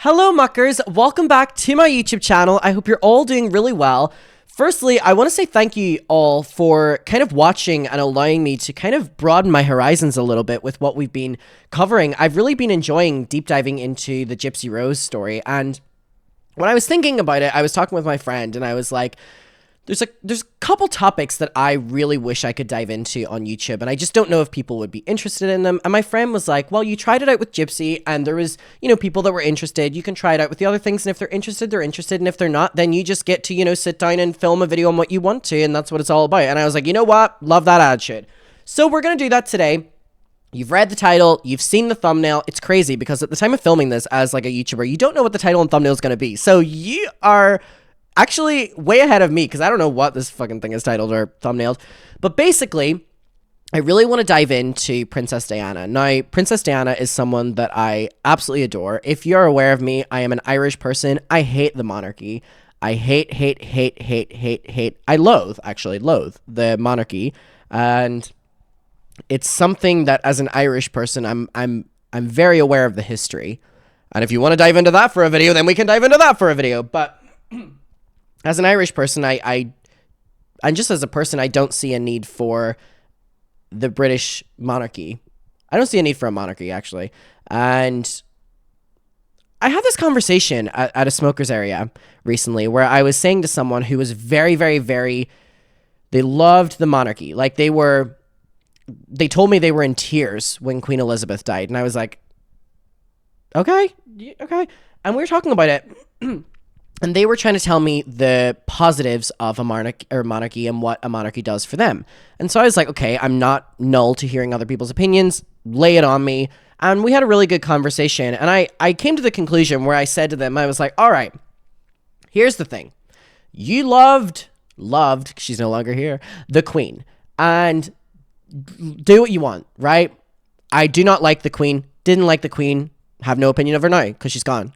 Hello muckers, welcome back to my YouTube channel. I hope you're all doing really well. Firstly, I want to say thank you all for kind of watching and allowing me to kind of broaden my horizons a little bit with what we've been covering. I've really been enjoying deep diving into the Gypsy Rose story, and when I was thinking about it, I was talking with my friend and I was like, there's a couple topics that I really wish I could dive into on YouTube, and I just don't know if people would be interested in them. And my friend was like, well, you tried it out with Gypsy and there was, people that were interested. You can try it out with the other things, and if they're interested, they're interested. And if they're not, then you just get to, sit down and film a video on what you want to, and that's what it's all about. And I was like, you know what? Love that attitude. So we're going to do that today. You've read the title, you've seen the thumbnail. It's crazy because at the time of filming this as like a YouTuber, you don't know what the title and thumbnail is going to be. So you are actually way ahead of me because I don't know what this fucking thing is titled or thumbnailed. But basically, I really want to dive into Princess Diana. Now, Princess Diana is someone that I absolutely adore. If you're aware of me, I am an Irish person. I hate the monarchy. I hate. I loathe the monarchy. And it's something that as an Irish person, I'm very aware of the history. And if you want to dive into that for a video, then we can dive into that for a video. But as an Irish person, and just as a person, I don't see a need for the British monarchy. I don't see a need for a monarchy, actually. And I had this conversation at a smoker's area recently where I was saying to someone who was very, very, very, they loved the monarchy. Like they told me they were in tears when Queen Elizabeth died. And I was like, okay. And we were talking about it. And they were trying to tell me the positives of a monarchy and what a monarchy does for them. And so I was like, okay, I'm not null to hearing other people's opinions. Lay it on me. And we had a really good conversation. And I came to the conclusion where I said to them, I was like, all right, here's the thing. You loved, she's no longer here, the Queen. And do what you want, right? I do not like the Queen. Didn't like the Queen. Have no opinion of her now because she's gone.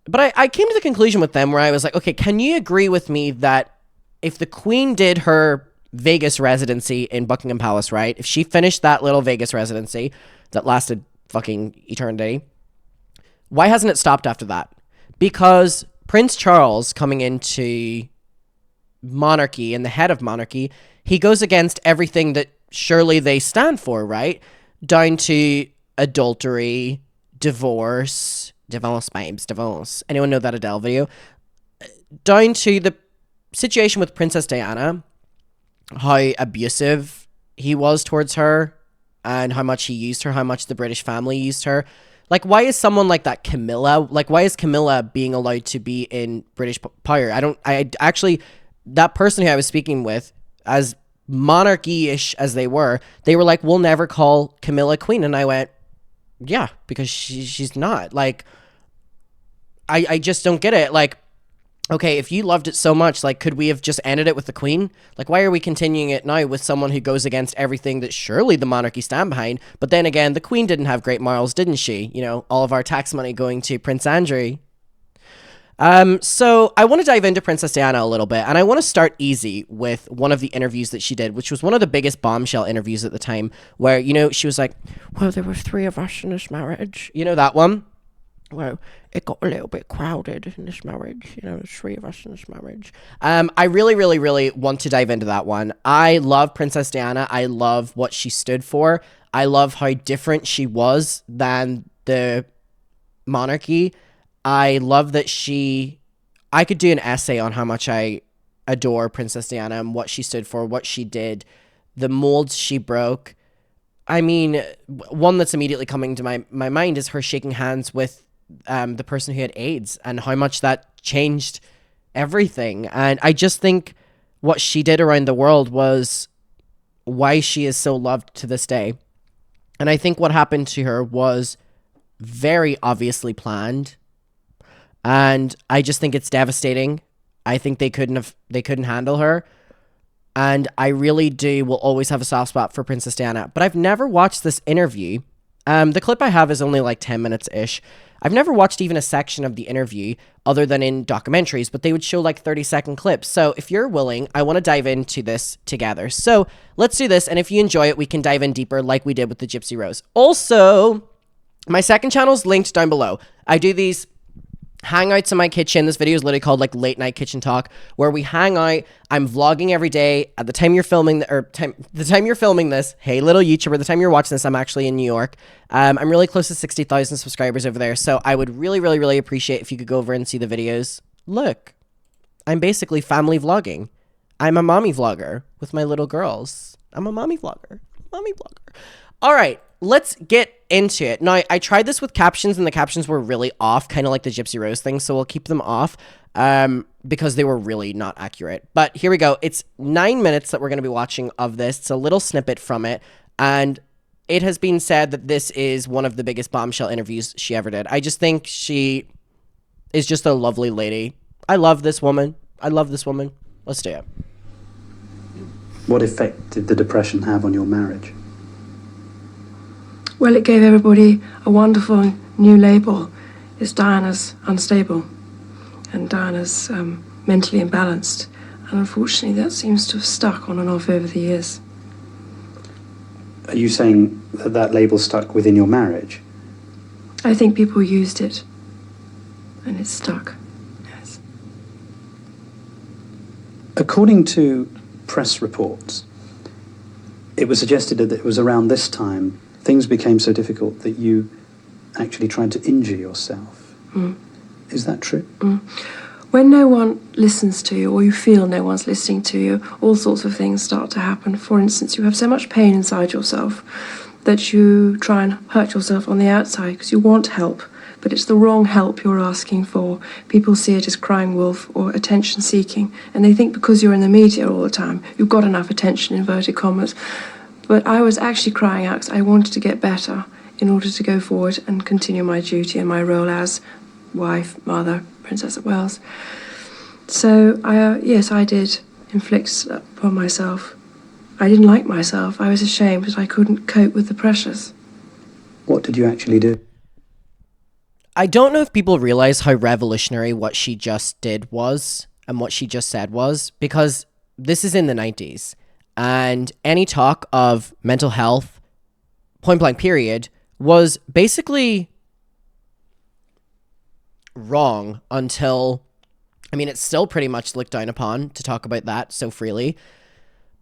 But I came to the conclusion with them where I was like, okay, can you agree with me that if the Queen did her Vegas residency in Buckingham Palace, right? If she finished that little Vegas residency that lasted fucking eternity, why hasn't it stopped after that? Because Prince Charles coming into monarchy and the head of monarchy, he goes against everything that surely they stand for, right? Down to adultery, divorce. Anyone know that Adele video? Down to the situation with Princess Diana, how abusive he was towards her and how much he used her, how much the British family used her. Like, why is someone like that Camilla? Like, why is Camilla being allowed to be in British power? I actually, that person who I was speaking with, as monarchy-ish as they were like, we'll never call Camilla queen. And I went, yeah, because she's not. Like, I just don't get it. Like, okay, if you loved it so much, like, could we have just ended it with the Queen? Like, why are we continuing it now with someone who goes against everything that surely the monarchy stand behind? But then again, the Queen didn't have great morals, didn't she? All of our tax money going to Prince Andrew. So I want to dive into Princess Diana a little bit, and I want to start easy with one of the interviews that she did, which was one of the biggest bombshell interviews at the time, where, she was like, well, there were 3 of us in this marriage. That one? Well, it got a little bit crowded in this marriage. There's 3 of us in this marriage. I really, really, really want to dive into that one. I love Princess Diana. I love what she stood for. I love how different she was than the monarchy. I love that I could do an essay on how much I adore Princess Diana and what she stood for, what she did, the molds she broke. I mean, one that's immediately coming to my mind is her shaking hands with the person who had AIDS and how much that changed everything. And I just think what she did around the world was why she is so loved to this day. And I think what happened to her was very obviously planned. And I just think it's devastating. I think they couldn't handle her. And I really will always have a soft spot for Princess Diana. But I've never watched this interview. The clip I have is only like 10 minutes-ish. I've never watched even a section of the interview other than in documentaries, but they would show like 30-second clips. So if you're willing, I want to dive into this together. So let's do this. And if you enjoy it, we can dive in deeper like we did with the Gypsy Rose. Also, my second channel is linked down below. I do these hangouts in my kitchen. This video is literally called like Late Night Kitchen Talk, where we hang out. I'm vlogging every day. At the time you're filming, the time you're filming this, hey little YouTuber, the time you're watching this, I'm actually in New York. I'm really close to 60,000 subscribers over there, so I would really, really, really appreciate if you could go over and see the videos. Look, I'm basically family vlogging. I'm a mommy vlogger with my little girls. I'm a mommy vlogger. All right, let's get into it. Now, I tried this with captions, and the captions were really off, kind of like the Gypsy Rose thing, so we'll keep them off because they were really not accurate. But here we go. It's 9 minutes that we're going to be watching of this. It's a little snippet from it, and it has been said that this is one of the biggest bombshell interviews she ever did. I just think she is just a lovely lady. I love this woman. Let's do it. What effect did the depression have on your marriage? Well, it gave everybody a wonderful new label. It's Diana's unstable and Diana's mentally imbalanced. And unfortunately, that seems to have stuck on and off over the years. Are you saying that that label stuck within your marriage? I think people used it and it stuck, yes. According to press reports, it was suggested that it was around this time things became so difficult that you actually tried to injure yourself. Is that true? When no one listens to you, or you feel no one's listening to you, all sorts of things start to happen. For instance, you have so much pain inside yourself that you try and hurt yourself on the outside because you want help, but it's the wrong help you're asking for. People see it as crying wolf or attention seeking, and they think because you're in the media all the time, you've got enough attention, inverted commas. But I was actually crying out because I wanted to get better in order to go forward and continue my duty and my role as wife, mother, Princess of Wales. So, yes, I did inflict upon myself. I didn't like myself. I was ashamed that I couldn't cope with the pressures. What did you actually do? I don't know if people realize how revolutionary what she just did was and what she just said was, because this is in the 90s. And any talk of mental health, point blank period, was basically wrong until, I mean, it's still pretty much looked down upon to talk about that so freely.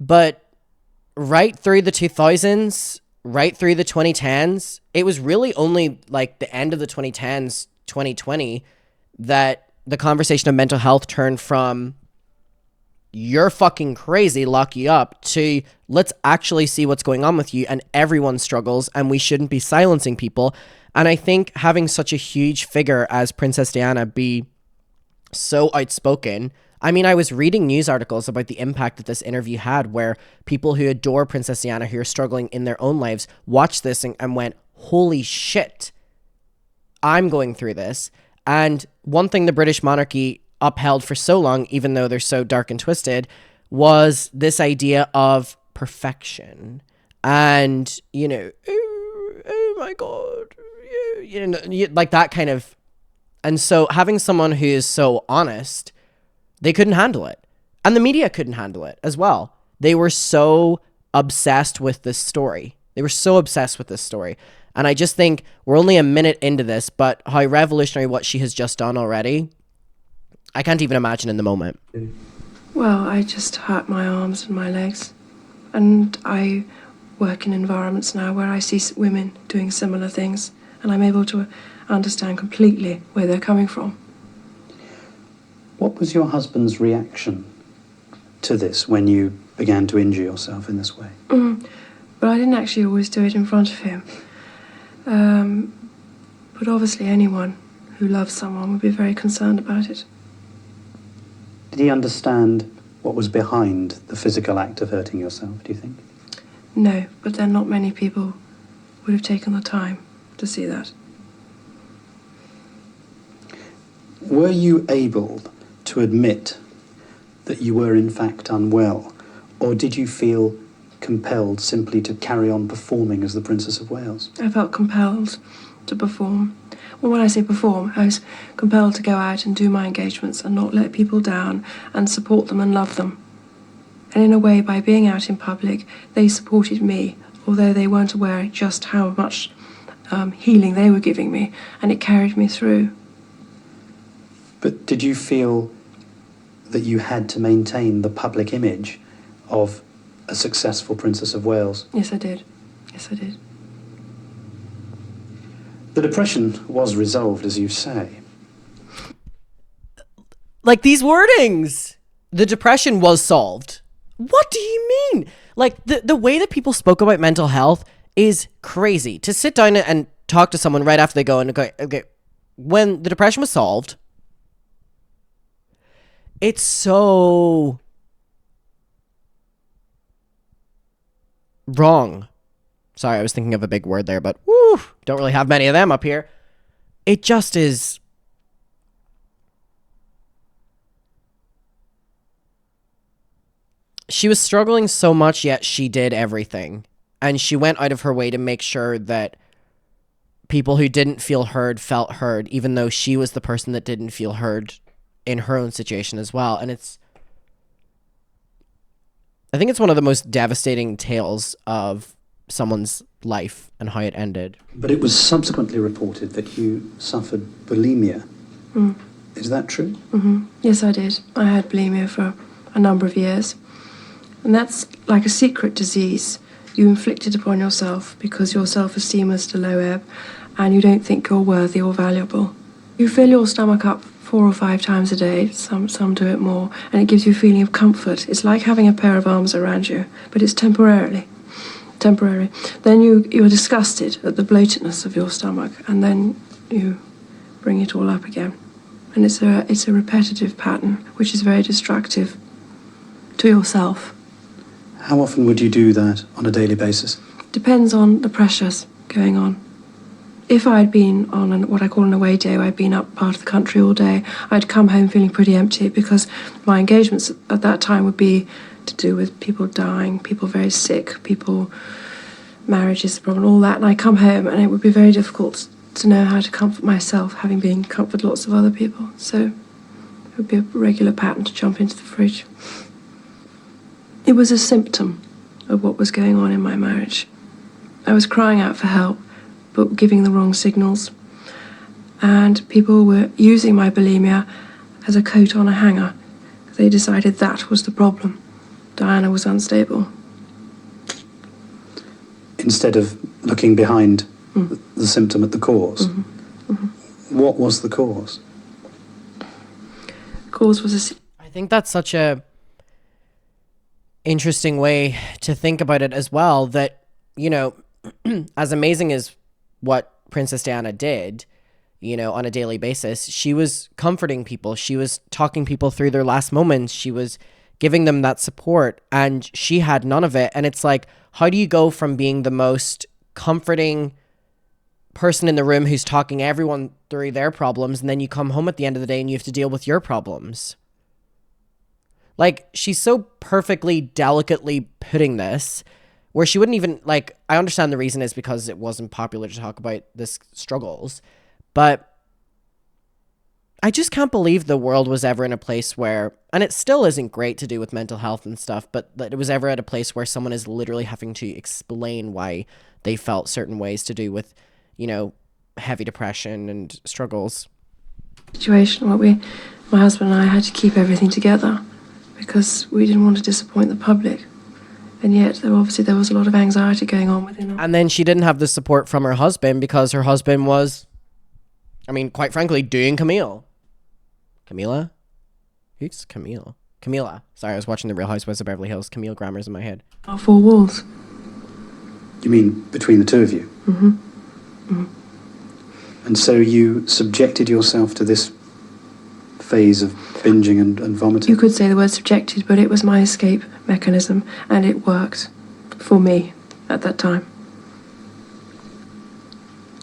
But right through the 2000s, right through the 2010s, it was really only like the end of the 2010s, 2020, that the conversation of mental health turned from you're fucking crazy, lock you up, to let's actually see what's going on with you, and everyone struggles and we shouldn't be silencing people. And I think having such a huge figure as Princess Diana be so outspoken, I mean, I was reading news articles about the impact that this interview had, where people who adore Princess Diana, who are struggling in their own lives, watched this and went, holy shit, I'm going through this. And one thing the British monarchy upheld for so long, even though they're so dark and twisted, was this idea of perfection. And, you know, oh my God, you know, like that kind of. And so having someone who is so honest, they couldn't handle it. And the media couldn't handle it as well. They were so obsessed with this story. And I just think we're only a minute into this, but how revolutionary what she has just done already, I can't even imagine in the moment. Well, I just hurt my arms and my legs. And I work in environments now where I see women doing similar things, and I'm able to understand completely where they're coming from. What was your husband's reaction to this when you began to injure yourself in this way? But I didn't actually always do it in front of him. But obviously anyone who loves someone would be very concerned about it. Did he understand what was behind the physical act of hurting yourself, do you think? No, but then not many people would have taken the time to see that. Were you able to admit that you were in fact unwell, or did you feel compelled simply to carry on performing as the Princess of Wales? I felt compelled to perform. Well, when I say perform, I was compelled to go out and do my engagements and not let people down and support them and love them. And in a way, by being out in public, they supported me, although they weren't aware just how much healing they were giving me, and it carried me through. But did you feel that you had to maintain the public image of a successful Princess of Wales? Yes, I did. Yes, I did. The depression was resolved, as you say. Like, these wordings. The depression was solved. What do you mean? Like, the way that people spoke about mental health is crazy. To sit down and talk to someone right after they go and go, okay, when the depression was solved, it's so wrong. Sorry, I was thinking of a big word there, but woo, don't really have many of them up here. It just is. She was struggling so much, yet she did everything. And she went out of her way to make sure that people who didn't feel heard felt heard, even though she was the person that didn't feel heard in her own situation as well. And I think it's one of the most devastating tales of someone's life and how it ended. But it was subsequently reported that you suffered bulimia. Mm. Is that true? Mm-hmm. Yes, I did. I had bulimia for a number of years. And that's like a secret disease you inflicted upon yourself because your self-esteem is at a low ebb and you don't think you're worthy or valuable. You fill your stomach up 4 or 5 times a day, some do it more, and it gives you a feeling of comfort. It's like having a pair of arms around you, but it's temporary. Then you're disgusted at the bloatedness of your stomach, and then you bring it all up again. And it's a repetitive pattern, which is very destructive to yourself. How often would you do that on a daily basis? Depends on the pressures going on. If I'd been on what I call an away day, where I'd been up part of the country all day, I'd come home feeling pretty empty because my engagements at that time would be to do with people dying, people very sick, marriage is the problem, all that. And I'd come home and it would be very difficult to know how to comfort myself, having been comforted lots of other people. So it would be a regular pattern to jump into the fridge. It was a symptom of what was going on in my marriage. I was crying out for help, but giving the wrong signals. And people were using my bulimia as a coat on a hanger. They decided that was the problem. Diana was unstable. Instead of looking behind the symptom at the cause. Mm-hmm. Mm-hmm. What was the cause? The cause was I think that's such a interesting way to think about it as well, that, you know, as amazing as what Princess Diana did, you know, on a daily basis, she was comforting people. She was talking people through their last moments. She was giving them that support, and she had none of it. And it's like, how do you go from being the most comforting person in the room who's talking everyone through their problems, and then you come home at the end of the day and you have to deal with your problems? Like, she's so perfectly, delicately putting this, where she wouldn't even, like, I understand the reason is because it wasn't popular to talk about this struggles, but I just can't believe the world was ever in a place where, and it still isn't great to do with mental health and stuff, but that it was ever at a place where someone is literally having to explain why they felt certain ways to do with, you know, heavy depression and struggles. Situation where my husband and I had to keep everything together because we didn't want to disappoint the public. And yet, there was a lot of anxiety going on within her. And then she didn't have the support from her husband because her husband was, I mean, quite frankly, doing Camille. Camila? Who's Camille? Camila. Sorry, I was watching The Real Housewives of Beverly Hills. Camille Grammer's in my head. Our 4 walls. You mean between the two of you? Mm-hmm. Mm-hmm. And so you subjected yourself to this phase of binging and vomiting? You could say the word subjected, but it was my escape mechanism, and it worked for me at that time.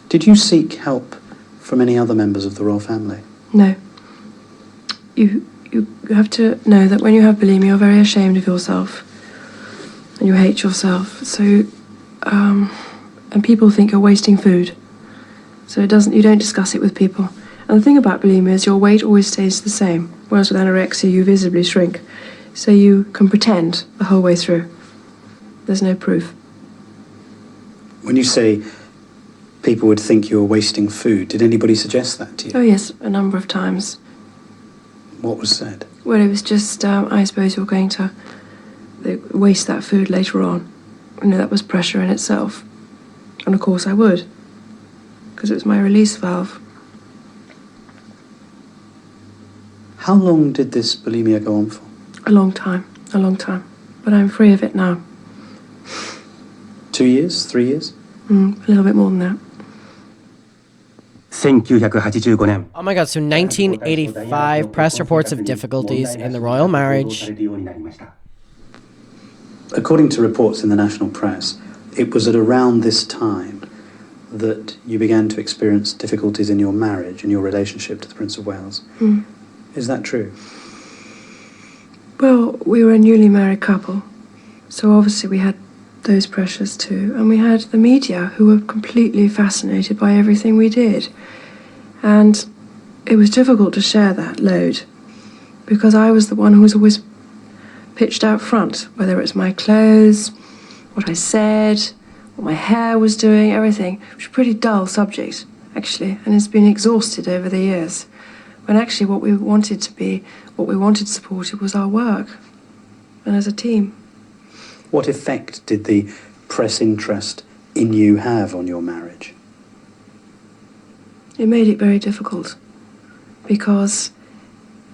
Did you seek help from any other members of the royal family? No. You have to know that when you have bulimia, you're very ashamed of yourself, and you hate yourself. So, and people think you're wasting food. So you don't discuss it with people. And the thing about bulimia is your weight always stays the same, whereas with anorexia you visibly shrink. So you can pretend the whole way through. There's no proof. When you say people would think you were wasting food. Did anybody suggest that to you? Oh, yes, a number of times. What was said? Well, it was just, I suppose you're going to waste that food later on. You know, that was pressure in itself. And of course I would, because it was my release valve. How long did this bulimia go on for? A long time. But I'm free of it now. 2 years? 3 years? A little bit more than that. 1985年 Oh my god, so 1985, press reports of difficulties in the royal marriage. According to reports in the national press, it was at around this time that you began to experience difficulties in your marriage and your relationship to the Prince of Wales. Is that true? Well, we were a newly married couple, so obviously we had those pressures too. And we had the media who were completely fascinated by everything we did. And it was difficult to share that load because I was the one who was always pitched out front, whether it was my clothes, what I said, what my hair was doing, everything. It was a pretty dull subject, actually, and it's been exhausted over the years. When actually what we wanted to support, it was our work and as a team. What effect did the press interest in you have on your marriage? It made it very difficult because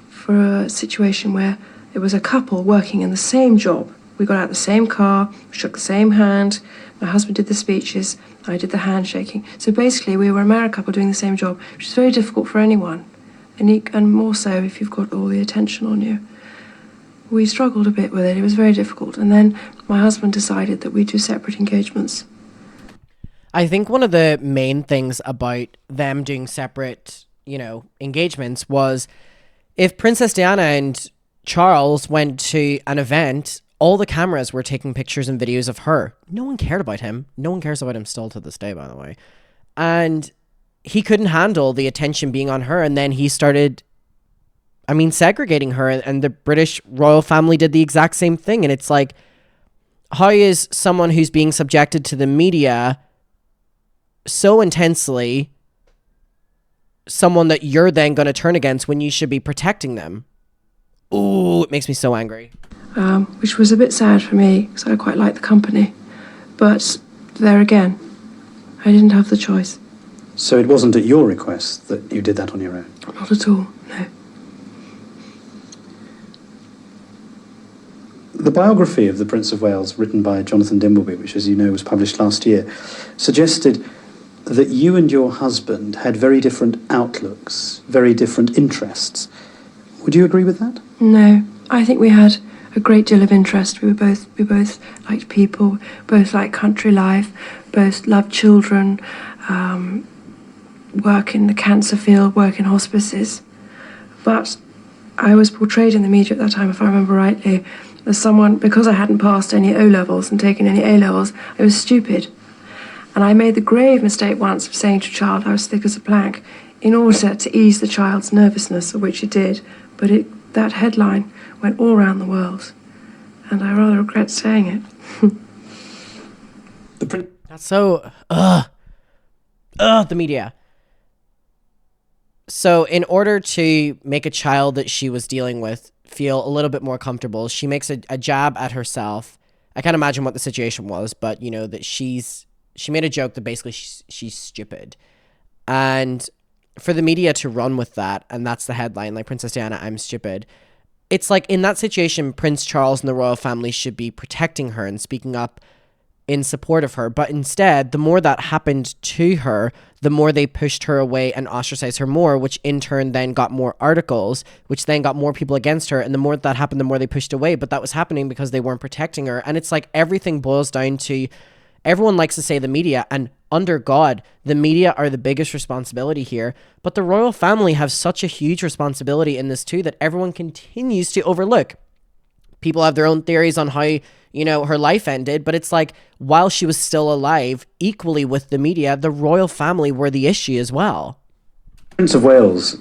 for a situation where it was a couple working in the same job, we got out the same car, shook the same hand, my husband did the speeches, I did the handshaking. So basically we were a married couple doing the same job, which is very difficult for anyone, and more so if you've got all the attention on you. We struggled a bit with it, it was very difficult. And then my husband decided that we'd do separate engagements. I think one of the main things about them doing separate, engagements was if Princess Diana and Charles went to an event, all the cameras were taking pictures and videos of her. No one cared about him. No one cares about him still to this day, by the way. And he couldn't handle the attention being on her. And then he started, segregating her. And the British royal family did the exact same thing. And it's like, how is someone who's being subjected to the media so intensely someone that you're then going to turn against when you should be protecting them? Ooh, it makes me so angry. Which was a bit sad for me because I quite liked the company. But there again, I didn't have the choice. So it wasn't at your request that you did that on your own? Not at all, no. The biography of the Prince of Wales, written by Jonathan Dimbleby, which, as you know, was published last year, suggested that you and your husband had very different outlooks, very different interests. Would you agree with that? No, I think we had a great deal of interest. We both liked people, both liked country life, both loved children, work in the cancer field, work in hospices. But I was portrayed in the media at that time, if I remember rightly, as someone, because I hadn't passed any O-levels and taken any A-levels, I was stupid. And I made the grave mistake once of saying to a child I was thick as a plank in order to ease the child's nervousness, of which it did. But that headline went all around the world. And I rather regret saying it. That's so, the media. So in order to make a child that she was dealing with feel a little bit more comfortable, she makes a jab at herself. I can't imagine what the situation was, but that she made a joke that basically she's stupid. And for the media to run with that, and that's the headline, like, Princess Diana, I'm stupid. It's like, in that situation, Prince Charles and the royal family should be protecting her and speaking up in support of her. But instead, the more that happened to her, the more they pushed her away and ostracized her more, which in turn then got more articles, which then got more people against her. And the more that happened, the more they pushed away. But that was happening because they weren't protecting her. And it's like everything boils down to, everyone likes to say the media, and under God, the media are the biggest responsibility here. But the royal family have such a huge responsibility in this too that everyone continues to overlook. People have their own theories on how, her life ended, but it's like, while she was still alive, equally with the media, the royal family were the issue as well. Prince of Wales,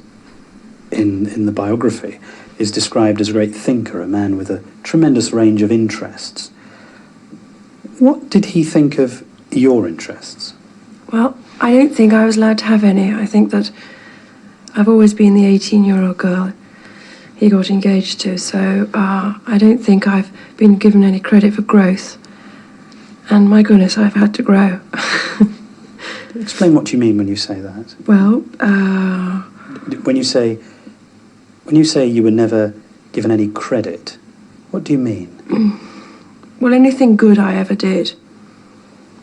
in the biography, is described as a great thinker, a man with a tremendous range of interests. What did he think of your interests? Well, I don't think I was allowed to have any. I think that I've always been the 18-year-old girl he got engaged to, so I don't think I've been given any credit for growth. And my goodness, I've had to grow. Explain what you mean when you say that. Well, When you say you were never given any credit, what do you mean? well, anything good I ever did,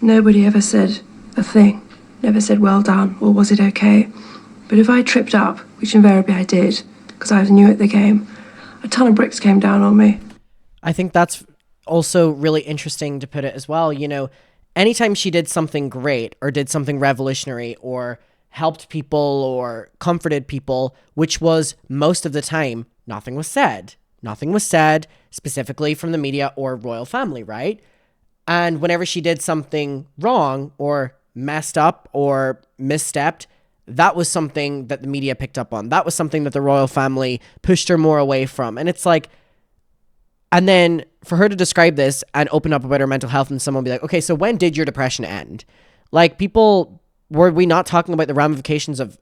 nobody ever said a thing. Never said well done or was it okay. But if I tripped up, which invariably I did, because I was new at the game, a ton of bricks came down on me. I think that's also really interesting to put it as well. You know, anytime she did something great or did something revolutionary or helped people or comforted people, which was most of the time, nothing was said. Nothing was said specifically from the media or royal family, right? And whenever she did something wrong or messed up or misstepped, that was something that the media picked up on. That was something that the royal family pushed her more away from. And it's like, and then for her to describe this and open up about her mental health and someone be like, okay, so when did your depression end? Like, people, were we not talking about the ramifications of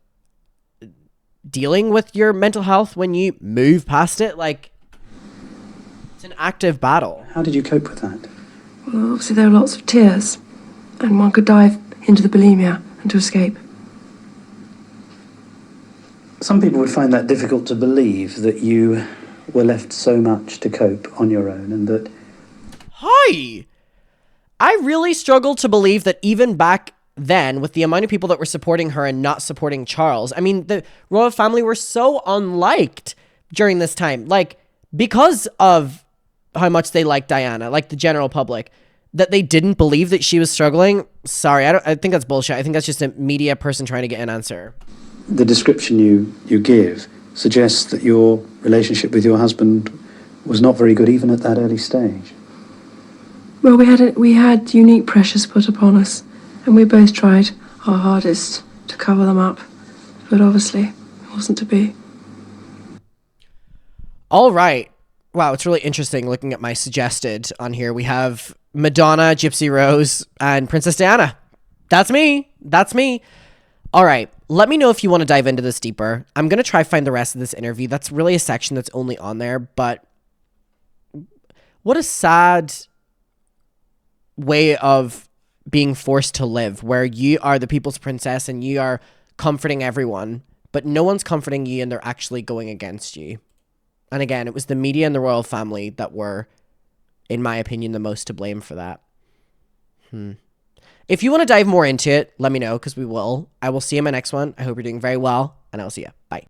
dealing with your mental health when you move past it? Like, it's an active battle. How did you cope with that? Well, obviously there were lots of tears, and one could dive into the bulimia and to escape. Some people would find that difficult to believe, that you were left so much to cope on your own, and that... Hi! I really struggle to believe that even back then, with the amount of people that were supporting her and not supporting Charles, I mean, the royal family were so unliked during this time. Like, because of how much they liked Diana, like the general public, that they didn't believe that she was struggling. Sorry, I think that's bullshit. I think that's just a media person trying to get an answer. The description you give suggests that your relationship with your husband was not very good even at that early stage. Well, we had unique pressures put upon us, and we both tried our hardest to cover them up. But obviously, it wasn't to be. All right. Wow, it's really interesting looking at my suggested on here. We have Madonna, Gypsy Rose, and Princess Diana. That's me. That's me. All right. Let me know if you want to dive into this deeper. I'm going to try find the rest of this interview. That's really a section that's only on there, but what a sad way of being forced to live, where you are the people's princess and you are comforting everyone, but no one's comforting you and they're actually going against you. And again, it was the media and the royal family that were, in my opinion, the most to blame for that. If you want to dive more into it, let me know, because we will. I will see you in my next one. I hope you're doing very well, and I'll see you. Bye.